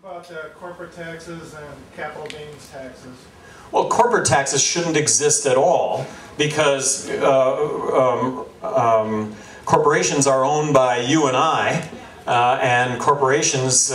about corporate taxes and capital gains taxes? Well, corporate taxes shouldn't exist at all because corporations are owned by you and I, and corporations,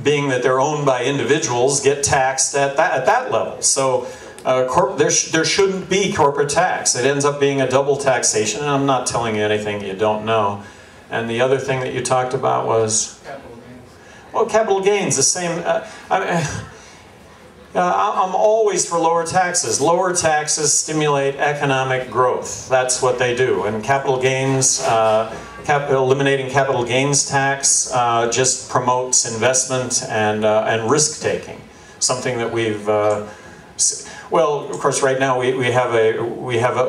being that they're owned by individuals, get taxed at that level. So there shouldn't be corporate tax. It ends up being a double taxation, and I'm not telling you anything you don't know. And the other thing that you talked about was? Capital gains. Well, capital gains, the same. I'm always for lower taxes. Lower taxes stimulate economic growth. That's what they do. And capital gains, eliminating capital gains tax just promotes investment and risk-taking. Something that we've, well, of course, right now we have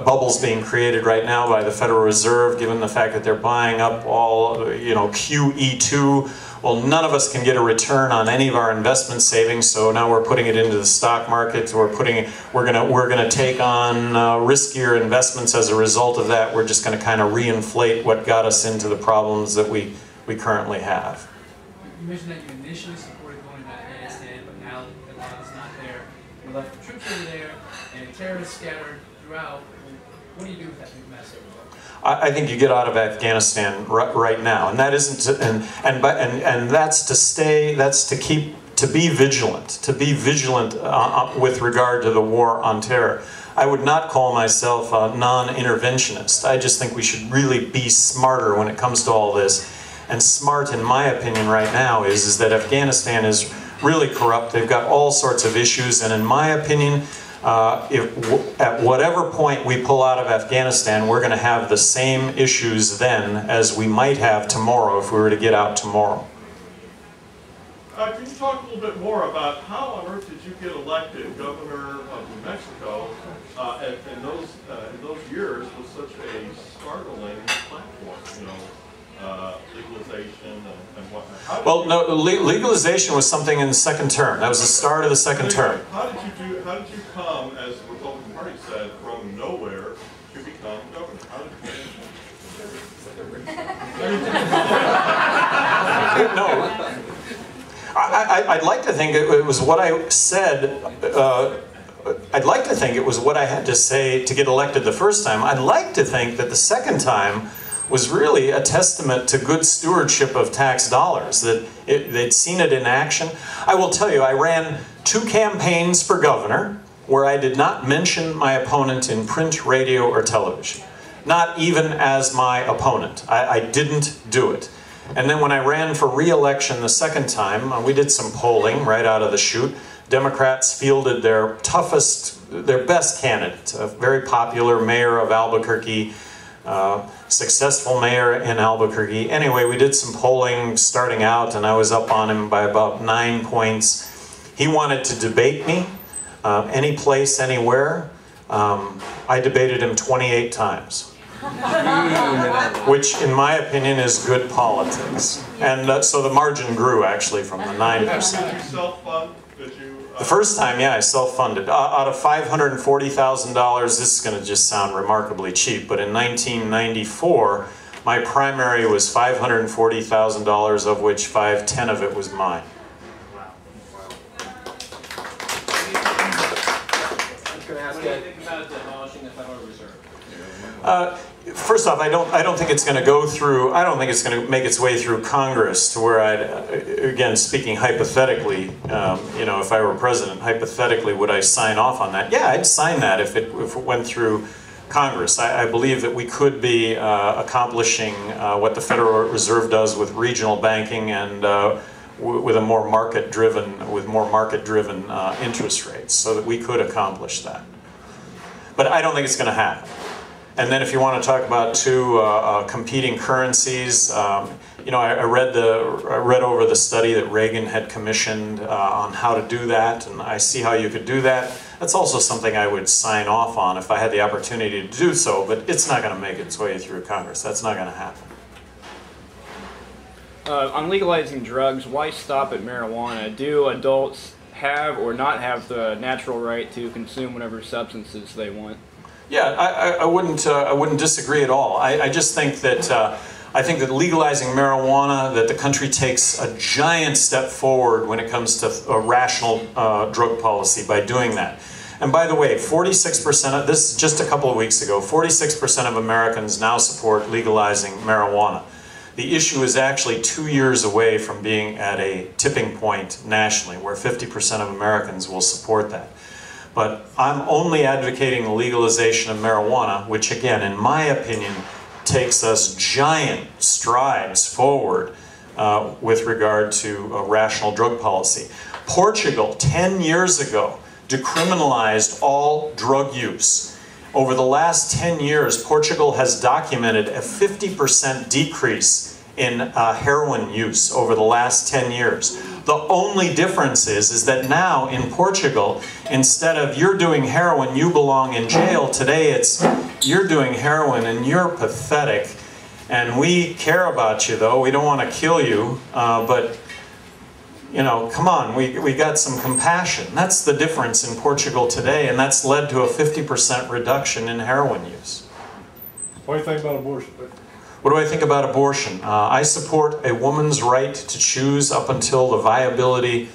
bubbles being created right now by the Federal Reserve, given the fact that they're buying up all, QE2. Well, none of us can get a return on any of our investment savings, so now we're putting it into the stock market. We're gonna take on riskier investments as a result of that. We're just gonna kind of reinflate what got us into the problems that we currently have. You mentioned that you initially supported going to Afghanistan, but now that a lot of it's not there, we left the troops over there, and terrorists scattered throughout. What do you do with that big mess? I think you get out of Afghanistan right now, and that isn't and that's to stay. That's to be vigilant. To be vigilant with regard to the war on terror. I would not call myself a non-interventionist. I just think we should really be smarter when it comes to all this. And smart, in my opinion, right now is that Afghanistan is really corrupt. They've got all sorts of issues, and in my opinion, at whatever point we pull out of Afghanistan, we're going to have the same issues then as we might have tomorrow if we were to get out tomorrow. Can you talk a little bit more about how on earth did you get elected governor of New Mexico in those years with such a startling platform, legalization and whatnot? Well, no, legalization was something in the second term. That was the start of the second term. How did you come, as the Republican Party said, from nowhere to become governor? How did you No. I'd like to think it was what I said. I'd like to think it was what I had to say to get elected the first time. I'd like to think that the second time was really a testament to good stewardship of tax dollars, that they'd seen it in action. I will tell you, I ran 2 campaigns for governor where I did not mention my opponent in print, radio, or television. Not even as my opponent. I didn't do it. And then when I ran for re-election the second time, we did some polling right out of the chute. Democrats fielded their best candidate, a very popular mayor of Albuquerque, successful mayor in Albuquerque. Anyway, we did some polling starting out, and I was up on him by about 9 points. He wanted to debate me, any place, anywhere. I debated him 28 times. Which, in my opinion, is good politics. And so the margin grew, actually, from the 9%. Did you self-fund? The first time, yeah, I self-funded. Out of $540,000, this is going to just sound remarkably cheap, but in 1994, my primary was $540,000, of which $510,000 of it was mine. What do you think about abolishing the Federal Reserve? First off, I don't think it's going to go through. I don't think it's going to make its way through Congress to where I'd, again, speaking hypothetically, if I were president, hypothetically, would I sign off on that? Yeah, I'd sign that if it went through Congress. I believe that we could be accomplishing what the Federal Reserve does with regional banking and with more market-driven interest rates, so that we could accomplish that. But I don't think it's going to happen. And then if you want to talk about 2 competing currencies, I read over the study that Reagan had commissioned on how to do that, and I see how you could do that. That's also something I would sign off on if I had the opportunity to do so, but it's not going to make its way through Congress. That's not going to happen. On legalizing drugs, why stop at marijuana? Do adults have or not have the natural right to consume whatever substances they want? Yeah, I wouldn't disagree at all. I just think that I think that legalizing marijuana, that the country takes a giant step forward when it comes to a rational drug policy by doing that. And by the way, 46% of, this is just a couple of weeks ago, 46% of Americans now support legalizing marijuana. The issue is actually 2 years away from being at a tipping point nationally, where 50% of Americans will support that. But I'm only advocating the legalization of marijuana, which again, in my opinion, takes us giant strides forward with regard to a rational drug policy. Portugal, 10 years ago, decriminalized all drug use. Over the last 10 years, Portugal has documented a 50% decrease in heroin use over the last 10 years. The only difference is that now in Portugal, instead of you're doing heroin, you belong in jail, today it's you're doing heroin and you're pathetic. And we care about you though, we don't want to kill you, but you know, come on, we got some compassion. That's the difference in Portugal today, and that's led to a 50% reduction in heroin use. What do you think about abortion? What do I think about abortion? I support a woman's right to choose up until the viability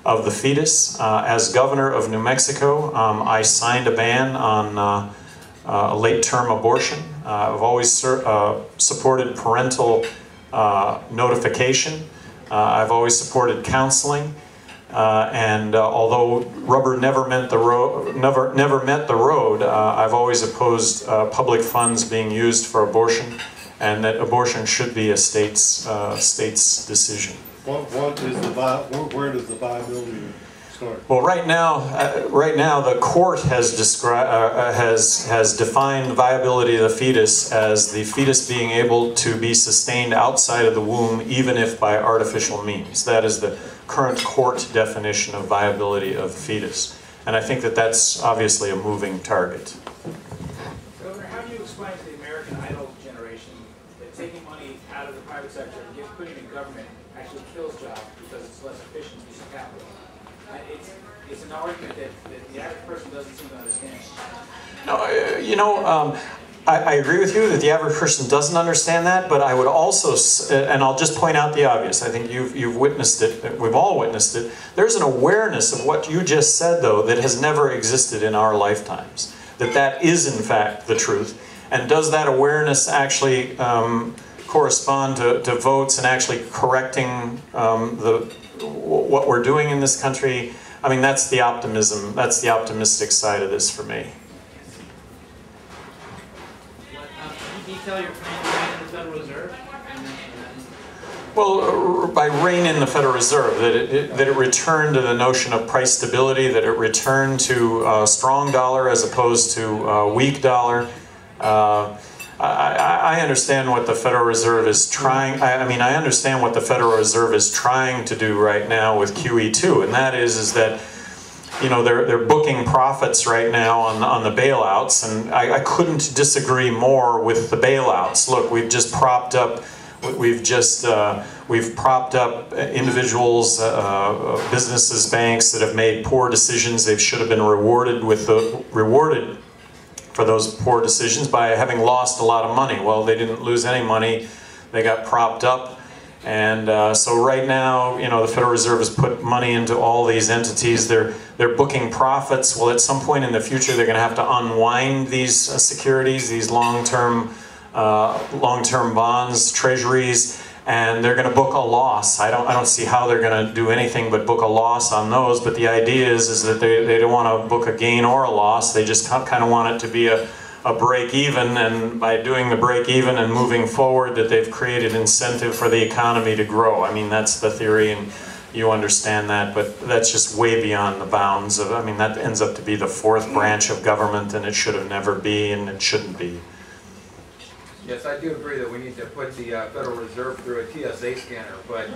of the fetus. As governor of New Mexico, I signed a ban on late-term abortion. I've always supported parental notification. I've always supported counseling, and although rubber never met the road, I've always opposed public funds being used for abortion, and that abortion should be a state's decision. What is the where does the viability start? Well, right now the court has defined viability of the fetus as the fetus being able to be sustained outside of the womb, even if by artificial means. That is the current court definition of viability of the fetus, and I think that that's obviously a moving target. Governor, how do you explain to the American Idol generation that taking money out of the private sector and putting it in government actually kills jobs because it's less efficient use of capital? It's an argument that the average person doesn't seem to understand. No, you know, I agree with you that the average person doesn't understand that, but I would also, and I'll just point out the obvious, I think you've witnessed it, we've all witnessed it, there's an awareness of what you just said, though, that has never existed in our lifetimes. That is, in fact, the truth. And does that awareness actually correspond to votes and actually correcting what we're doing in this country? I mean, that's the optimism, that's the optimistic side of this for me. Can you detail your plan to rein in the Federal Reserve? Well, by rein in the Federal Reserve, that it return to the notion of price stability, that it return to a strong dollar as opposed to a weak dollar. I understand what the Federal Reserve is trying. I understand what the Federal Reserve is trying to do right now with QE2, and that is that, you know, they're booking profits right now on the bailouts, and I couldn't disagree more with the bailouts. Look, we've propped up individuals, businesses, banks that have made poor decisions. They should have been rewarded for those poor decisions by having lost a lot of money. Well, they didn't lose any money. They got propped up. And so right now, you know, the Federal Reserve has put money into all these entities. They're booking profits. Well, at some point in the future, they're going to have to unwind these securities, these long-term bonds, treasuries, and they're going to book a loss. I don't see how they're going to do anything but book a loss on those. But the idea is that they don't want to book a gain or a loss. They just kind of want it to be a break even, and by doing the break even and moving forward, that they've created incentive for the economy to grow. I mean, that's the theory, and you understand that, but that's just way beyond the bounds of, I mean, that ends up to be the fourth branch of government, and it should have never be, and it shouldn't be. Yes, I do agree that we need to put the Federal Reserve through a TSA scanner, but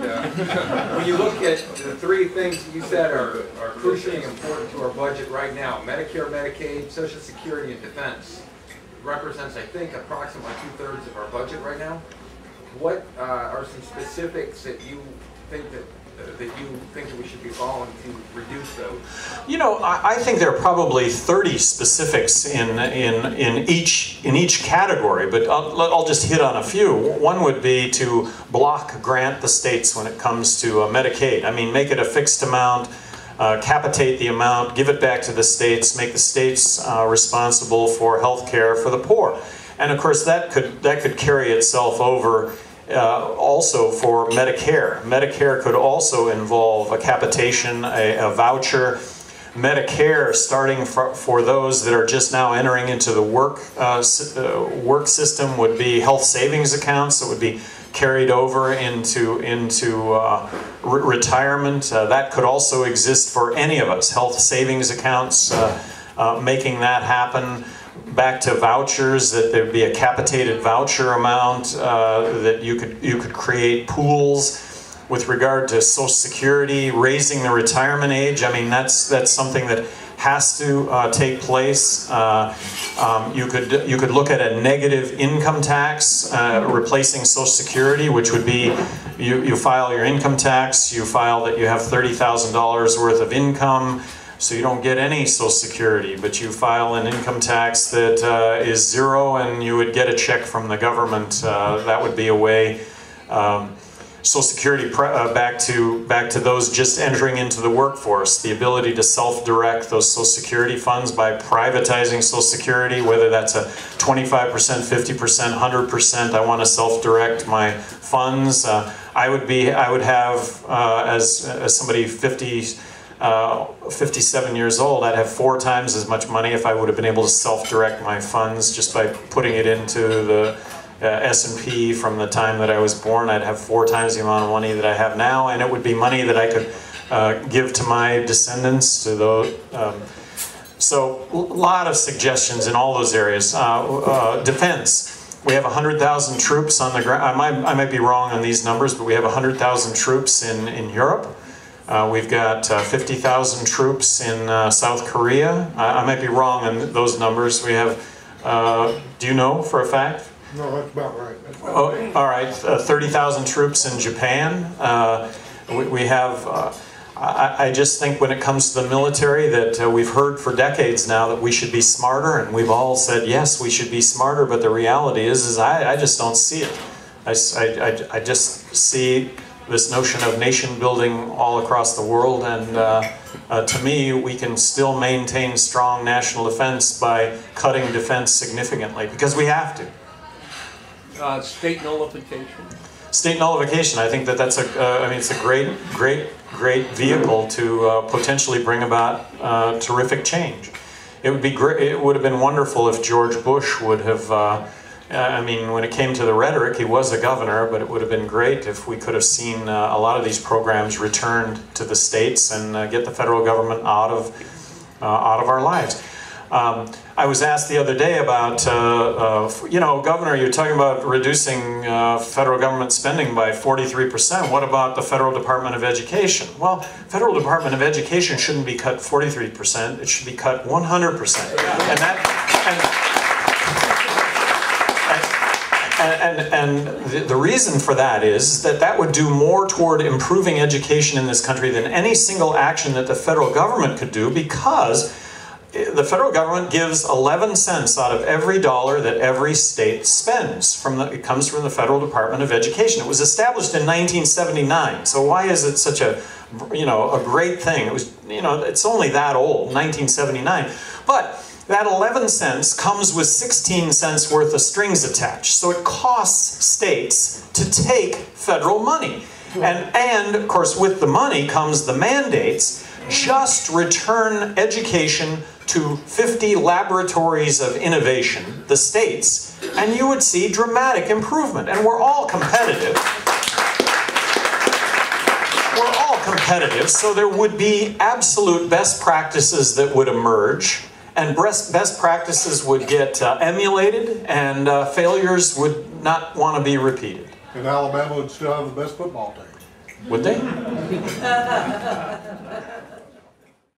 when you look at the three things you said are crucially important to our budget right now, Medicare, Medicaid, Social Security, and Defense, represents, I think, approximately 2/3 of our budget right now. What are some specifics that you think that that you think that we should be following to reduce those? You know, I think there are probably 30 specifics in each category, but I'll just hit on a few. One would be to block grant the states when it comes to Medicaid. I mean, make it a fixed amount, capitate the amount, give it back to the states, make the states responsible for health care for the poor. And of course that could carry itself over also for Medicare. Medicare could also involve a capitation, a voucher. Medicare, starting for those that are just now entering into the work system, would be health savings accounts that would be carried over into retirement. That could also exist for any of us. Health savings accounts, making that happen. Back to vouchers, that there'd be a capitated voucher amount, that you could create pools. With regard to Social Security, raising the retirement age, I mean that's something that has to take place. You could look at a negative income tax, replacing Social Security, which would be you file your income tax, you file that you have $30,000 worth of income, so you don't get any Social Security, but you file an income tax that is zero, and you would get a check from the government. That would be a way. Social Security, back to those just entering into the workforce, the ability to self-direct those Social Security funds by privatizing Social Security, whether that's a 25%, 50%, 100%. I want to self-direct my funds. I would have, as somebody 57 years old, I'd have 4 times as much money if I would have been able to self-direct my funds just by putting it into the S&P from the time that I was born. I'd have 4 times the amount of money that I have now, and it would be money that I could give to my descendants, to those. So a lot of suggestions in all those areas. Defense. We have 100,000 troops on the ground. I might be wrong on these numbers, but we have 100,000 troops in Europe. We've got 50,000 troops in South Korea. I might be wrong on those numbers. We have, do you know for a fact? No, that's about right. That's about right. All right, 30,000 troops in Japan. We have, I just think when it comes to the military that we've heard for decades now that we should be smarter, and we've all said, yes, we should be smarter, but the reality is I just don't see it. I just see this notion of nation building all across the world, and to me, we can still maintain strong national defense by cutting defense significantly, because we have to. State nullification. State nullification. I think that's I mean, it's a great vehicle to potentially bring about terrific change. It would be great. It would have been wonderful if George Bush would have. I mean, when it came to the rhetoric, he was a governor, but it would have been great if we could have seen a lot of these programs returned to the states and get the federal government out of our lives. I was asked the other day about, you know, Governor, you're talking about reducing federal government spending by 43%. What about the Federal Department of Education? Well, Federal Department of Education shouldn't be cut 43%. It should be cut 100%. And the reason for that is that would do more toward improving education in this country than any single action that the federal government could do, because the federal government gives 11 cents out of every dollar that every state spends. It comes from the Federal Department of Education. It was established in 1979. So why is it such a, you know, a great thing? It was, you know, it's only that old, 1979. But that 11 cents comes with 16 cents worth of strings attached. So it costs states to take federal money. And of course, with the money comes the mandates. Just return education to 50 laboratories of innovation, the states, and you would see dramatic improvement. And we're all competitive. We're all competitive, so there would be absolute best practices that would emerge, and best practices would get emulated, and failures would not want to be repeated. And Alabama would still have the best football team. Would they?